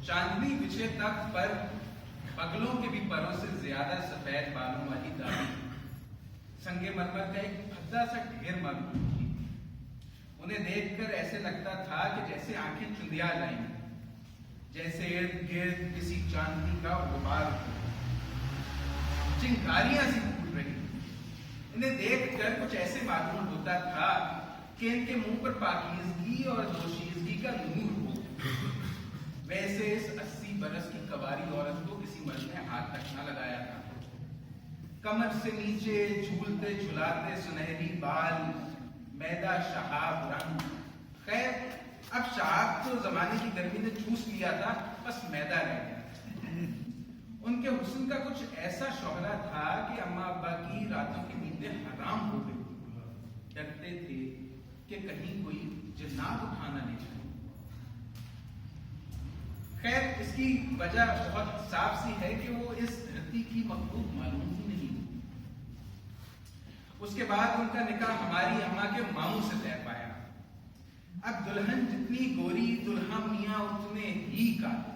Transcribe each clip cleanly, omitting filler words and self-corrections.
चांदनी बिछे तख्त पर बगलों के भी परों से ज्यादा सफेद बालों वाली दाढ़ी, संगमरमर का एक भद्दा सा ढेर मालूम थी। उन्हें देखकर ऐसे लगता था कि जैसे आंखें चुंदिया जाएंगी, जैसे इर्द गिर्द किसी चांदनी का गुबार हो, चिंगारियां सी फूट रही। इन्हें देखकर कुछ ऐसे मालूम होता था कि इनके मुंह पर पाकीज़गी और दोशीज़गी का नूर हो। वैसे इस 80 बरस की कबारी औरत को किसी मर्द ने हाथ तक न लगाया था। कमर से नीचे झूलते झुलाते सुनहरी बाल, मैदा शहाब रंग। खैर अब शहाब तो जमाने की गर्मी ने चूस लिया था, बस मैदा रह गया। उनके हुस्न का कुछ ऐसा शोहरा था कि अम्मा अब्बा की रातों की नींदें हराम हो गई। डरते थे कि कहीं कोई जिन्नात उठाना नहीं चाहिए। खैर इसकी वजह बहुत साफ सी है कि वो इस धरती की मखलूक मालूम ही नहीं। उसके बाद उनका निकाह हमारी अम्मा के मामू से तय पाया। अब दुल्हन जितनी गोरी, दुल्हा मियाँ उतने ही काले।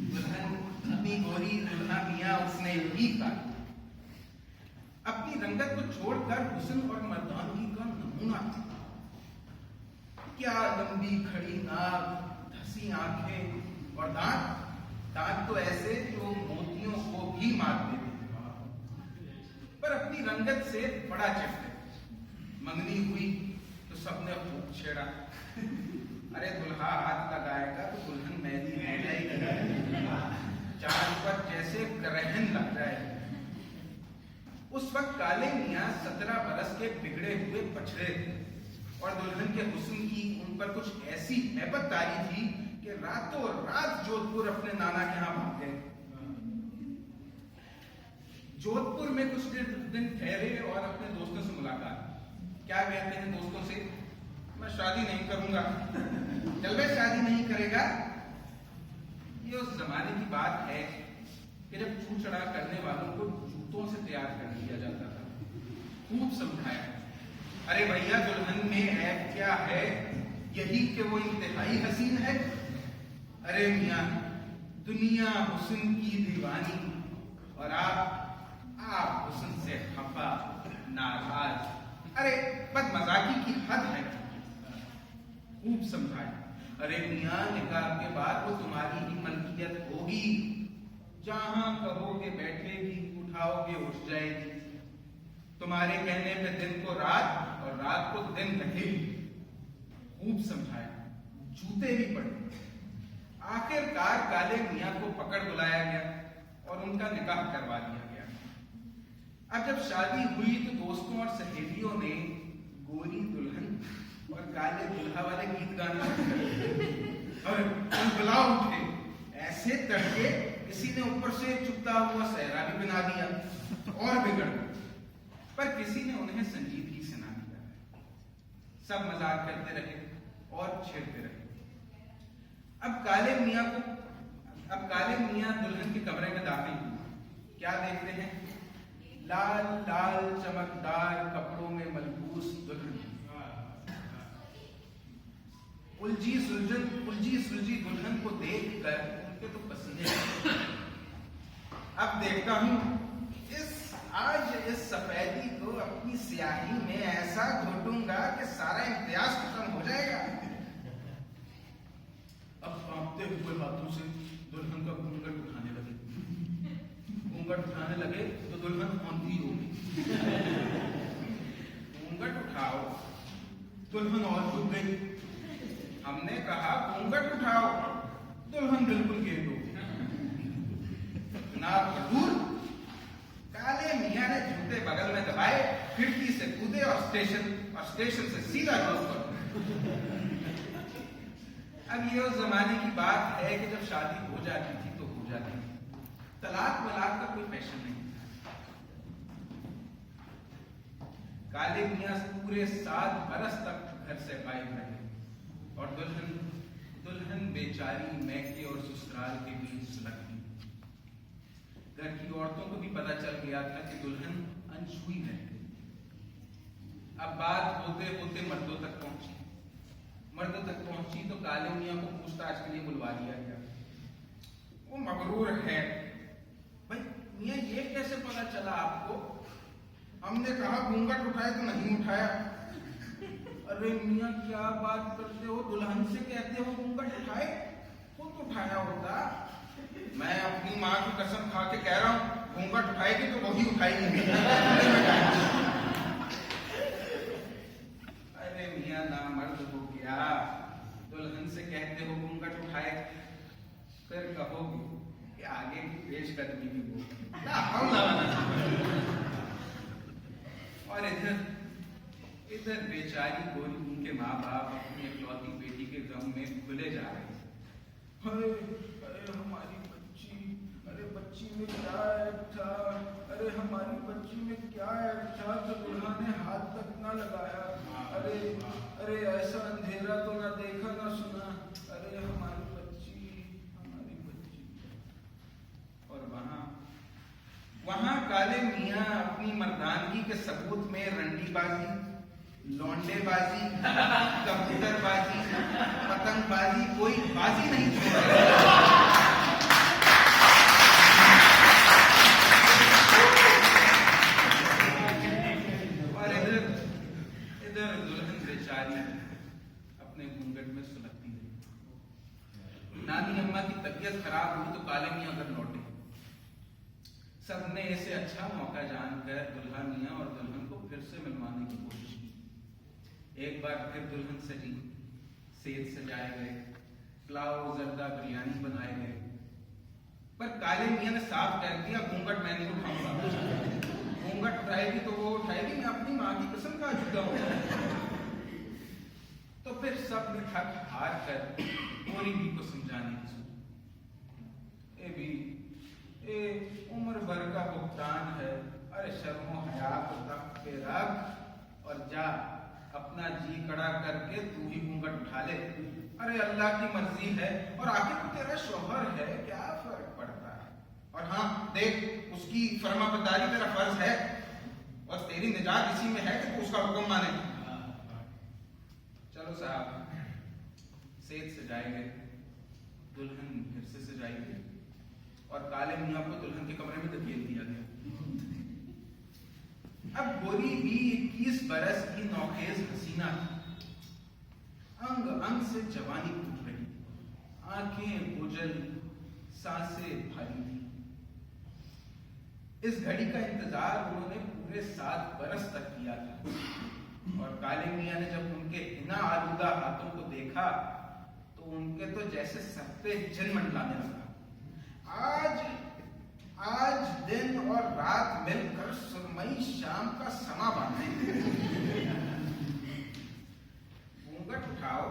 दुल्हन जितनी गोरी, दुल्हा मियाँ उतने ही काले। अपनी रंगत को छोड़कर हुस्न और मर्दानगी का नमूना था। क्या लंबी खड़ी नाक, धसी आंखें और दांत तो ऐसे जो मोतियों को भी मार देते, पर अपनी रंगत से बड़ा चिढ़ते। मंगनी हुई तो सबने खूब छेड़ा, अरे दुल्हा हाथ लगाएगा तो दुल्हन मेहंदी रह जाएगी, चांद पर जैसे ग्रहण लग जाए। उस वक्त काले मियाँ 17 बरस के बिगड़े हुए बछड़े थे और दुल्हन के हुस्न की उन पर कुछ ऐसी हैबत तारी थी कि रातों रात जोधपुर अपने नाना के यहाँ भाग गए। जोधपुर में कुछ दिन ठहरे और अपने दोस्तों से मुलाकात। क्या कहते हैं दोस्तों से? मैं शादी नहीं करूंगा। चल बे शादी नहीं करेगा? ये उस जमाने की बात है कि जब छूछड़ा करने वालों को जूतों से तैयार कर दिया जाता था। खूब समझाया, अरे भैया दुल्हन में ऐब क्या है, यही कि वो इंतहाई हसीन है। अरे मियाँ दुनिया हुस्न की दीवानी और आप हुस्न से खफा नाराज। अरे बदमजाकी की हद है। खूब समझाया, अरे मियाँ निकाह के बाद वो तुम्हारी ही मलकियत होगी, जहां कहोगे बैठेगी, उठाओगे उठ जाएगी। तुम्हारे कहने पे दिन को रात और रात को दिन रहेगी। खूब समझाया, जूते भी पड़े। आखिरकार काले मियाँ को पकड़ बुलाया गया और उनका निकाह करवा दिया गया। अब जब शादी हुई तो दोस्तों और सहेलियों ने गोरी दुल्हन और काले दुल्हा वाले गीत गाना और बुला उठे। ऐसे तड़के किसी ने ऊपर से चुपता हुआ सहरा भी बना दिया और बिगड़ गया, पर किसी ने उन्हें संजीदगी से ना दिया। सब मजाक करते रहे और छेड़ते रहे। अब काले मियाँ दुल्हन के कमरे में दाखिल हुए। क्या देखते हैं? लाल लाल चमकदार कपड़ों में मलबूस दुल्हन, उलझी सुलझी दुल्हन को देखकर उनके तो पसीने। अब देखता हूं आज इस सफेदी को अपनी स्याही में ऐसा घोटूंगा कि सारा इम्तियाज खत्म हो जाएगा। अब कांपते हुए हाथों से दुल्हन का घूंघट उठाने लगे तो दुल्हन औंधी हो गई। घूंघट उठाओ, दुल्हन और झुक गई। हमने कहा घूंघट उठाओ, दुल्हन बिल्कुल गेंद हो गई। ना दूर काले मियाँ ने जूते बगल में दबाए, खिड़की से कूदे और स्टेशन से सीधा जोधपुर। अब ये उस जमाने की बात है कि जब शादी हो जाती थी तो हो जाती थी। तलाक वलाक का कोई फैशन नहीं था। काले मियाँ पूरे 7 बरस तक घर से गायब रहे और दुल्हन बेचारी मैके और ससुराल के बीच सुलग गई। घर की औरतों को भी पता चल गया था कि दुल्हन अनछुई है। अब बात होते होते मर्दों तक पहुंची तो काले मियाँ को पूछताछ के लिए बुलवा दिया गया। वो मगरूर है। भाई मियाँ ये कैसे पता चला आपको? हमने कहा घूंघट उठाए तो नहीं उठाया। अरे मियाँ क्या बात करते हो, दुल्हन से कहते हो घूंघट उठाए, खुद उठाया होता। मैं अपनी माँ की कसम खा के कह रहा हूँ घूंघट उठाएगी तो वही उठाएगी। अरे मियाँ ना मर्द हो क्या, दुल्हन से कहते हो घूंघट उठाए, फिर कहोगे कि आगे की पेशकदमी भी हो। और इधर बेचारी गोरी उनके माँ बाप अपनी इकलौती बेटी के गम में भूले जा रहे हैं। अरे अरे हमारी बच्ची, अरे बच्ची में क्या ऐब था, अरे हमारी बच्ची में क्या ऐब था तो दुल्हा ने हाथ तक ना लगाया। अरे अरे ऐसा अंधेरा तो ना देखा ना सुना, अरे हमारी बच्ची, हमारी बच्ची। और वहां काले मियाँ अपनी मर्दानगी के सबूत में रंडीबाजी, लौंडेबाजी, कबूतरबाजी, पतंगबाजी, कोई बाजी नहीं छोड़ रहे। और इधर दुल्हन बेचारी अपने घूंघट में सुलगती रही। नानी अम्मा की तबीयत खराब हुई तो काले मियाँ घर लौटे। सबने इसे अच्छा मौका जानकर दुल्हा मियाँ और दुल्हन को फिर से मिलवाने की कोशिश की। एक बार फिर दुल्हन सजी, सेज सजाए गए, पुलाव जर्दा बिरयानी बनाए गए, पर काले मियाँ ने साफ कह दिया घूंघट मैं नहीं उठाऊंगा। घूंघट उठाएगी तो वो उठाएगी, मैं अपनी माँ की कसम खा चुका हूँ। तो फिर सब ने थक हार कर गोरी भी को समझाने की सोची। ए भी उम्र भर का भुगतान है, अरे शर्मो हया को तख्त पे रख और जा, अपना जी कड़ा करके तू ही घूंघट उठा ले। अरे अल्लाह की मर्जी है और आखिर तो तेरा शौहर है, क्या फर्क पड़ता है। और हाँ देख, उसकी फर्माबरदारी तेरा फर्ज है और तेरी निजात इसी में है कि तू उसका हुक्म माने। चलो साहब, सेज सजाए गए, दुल्हन फिर से सजाई गई और काले मियाँ को दुल्हन के कमरे में धकेल दिया गया। अब गोरी भी 21 बरस की नौखेज हसीना थी। अंग अंग से जवानी फूट रही, आंखें बोझल, सांसें भारी थी। इस घड़ी का इंतजार उन्होंने पूरे 7 बरस तक किया था। और काले मियाँ ने जब उनके हिना आलूदा हाथों को देखा तो उनके तो जैसे सर पे जिन मंडलाने लगा। आज दिन और रात मिलकर सुरमई शाम का समा बांधे। घूंघट उठाओ,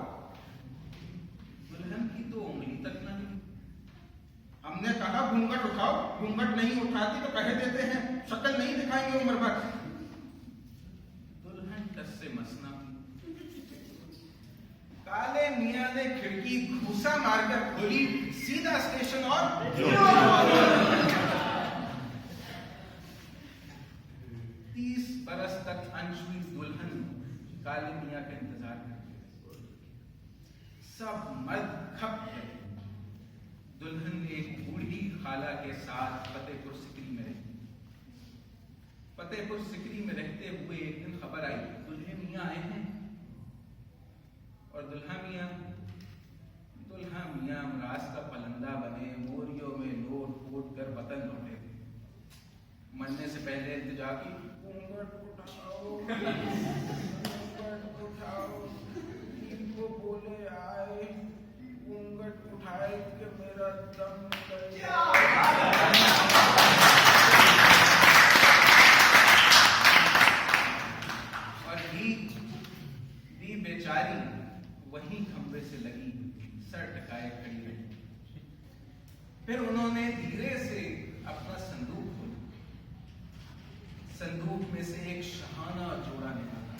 दुल्हन की तो उंगली तक न हिली। हमने कहा घूंघट उठाओ, घूंघट नहीं उठाती तो कह देते हैं शक्ल नहीं दिखाएंगे उम्र भर। दुल्हन टस से मसना हुई। काले मियाँ ने खिड़की घूसा मारकर खोली, सीधा स्टेशन और 30 बरस तक अनछुई दुल्हन काले मियाँ का इंतजार करती रही। सब मर्द खप गए। दुल्हन एक बूढ़ी खाला के साथ फतेहपुर सिकरी में रही। फतेहपुर सिकरी में रहते हुए एक दिन खबर आई दुल्हे मियाँ आए हैं। और दुल्हा मियाँ मरास का पलंदा बने मोरियों में लोट पोट कर वतन लौटे थे। मरने से पहले इल्तिजा की, घूंघट उठाओ, घूंघट उठाओ, इनको बोले आए, घूंघट उठाए कि मेरा दम निकल जाए। और भी बेचारी वहीं खंबे से लगी सर टकाए खड़ी रही। फिर उन्होंने धीरे से अपना संदूक खोला। संदूक में से एक शहाना जोड़ा निकाला।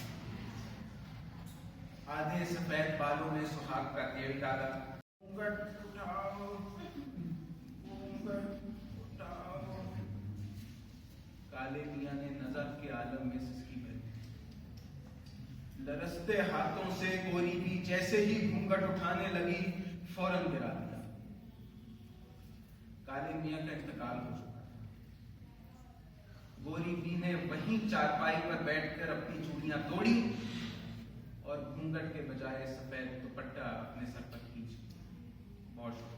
आधे सफेद बालों में सुहाग का तेल डाला। घूंघट उठाओ, घूंघट उठाओ। काले मियाँ ने नजर के आलम में सिसकी भरी। लरसते हाथों से गोरी भी जैसे ही घूंघट उठाने लगी फौरन गिरा दिया। काले मियां का इंतकाल हो चुका था। गोरी बी ने वहीं चारपाई पर बैठकर अपनी चूड़ियां तोड़ी और घूंघट के बजाय सफेद दुपट्टा अपने सर पर खींच लिया। बहुत शुक्रिया।